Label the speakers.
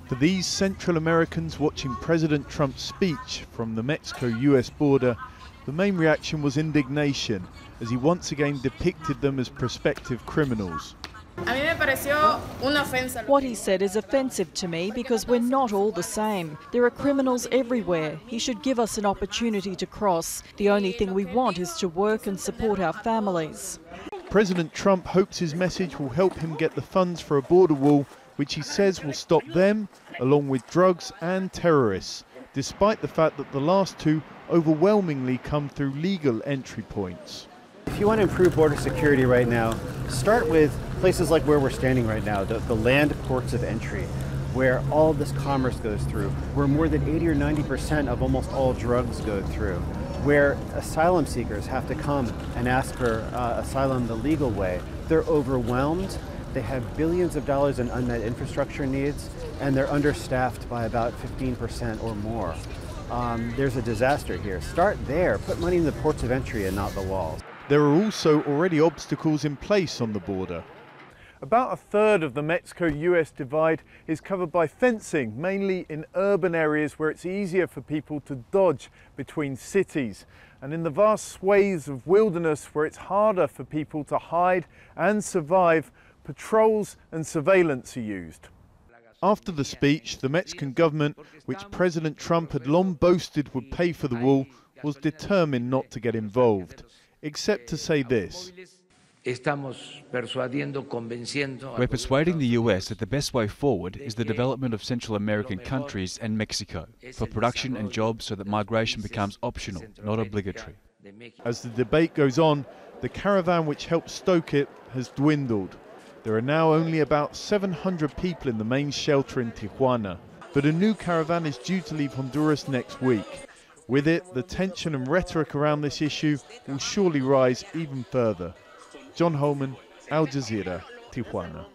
Speaker 1: For these Central Americans watching President Trump's speech from the Mexico-US border, the main reaction was indignation, as he once again depicted them as prospective criminals.
Speaker 2: What he said is offensive to me because we're not all the same. There are criminals everywhere. He should give us an opportunity to cross. The only thing we want is to work and support our families.
Speaker 1: President Trump hopes his message will help him get the funds for a border wall, which he says will stop them, along with drugs and terrorists, despite the fact that the last two overwhelmingly come through legal entry points.
Speaker 3: If you want to improve border security right now, start with places like where we're standing right now, the land ports of entry, where all this commerce goes through, where more than 80 or 90% of almost all drugs go through, where asylum seekers have to come and ask for asylum the legal way. They're overwhelmed. They have billions of dollars in unmet infrastructure needs, and they're understaffed by about 15% or more. There's a disaster here. Start there. Put money in the ports of entry and not the walls.
Speaker 1: There are also already obstacles in place on the border. About a third of the Mexico-US divide is covered by fencing, mainly in urban areas where it's easier for people to dodge between cities, and in the vast swathes of wilderness where it's harder for people to hide and survive. Patrols and surveillance are used. After the speech, the Mexican government, which President Trump had long boasted would pay for the wall, was determined not to get involved, except to say this.
Speaker 4: We're persuading the US that the best way forward is the development of Central American countries and Mexico for production and jobs so that migration becomes optional, not obligatory.
Speaker 1: As the debate goes on, the caravan which helped stoke it has dwindled. There are now only about 700 people in the main shelter in Tijuana, but a new caravan is due to leave Honduras next week. With it, the tension and rhetoric around this issue will surely rise even further. John Holman, Al Jazeera, Tijuana.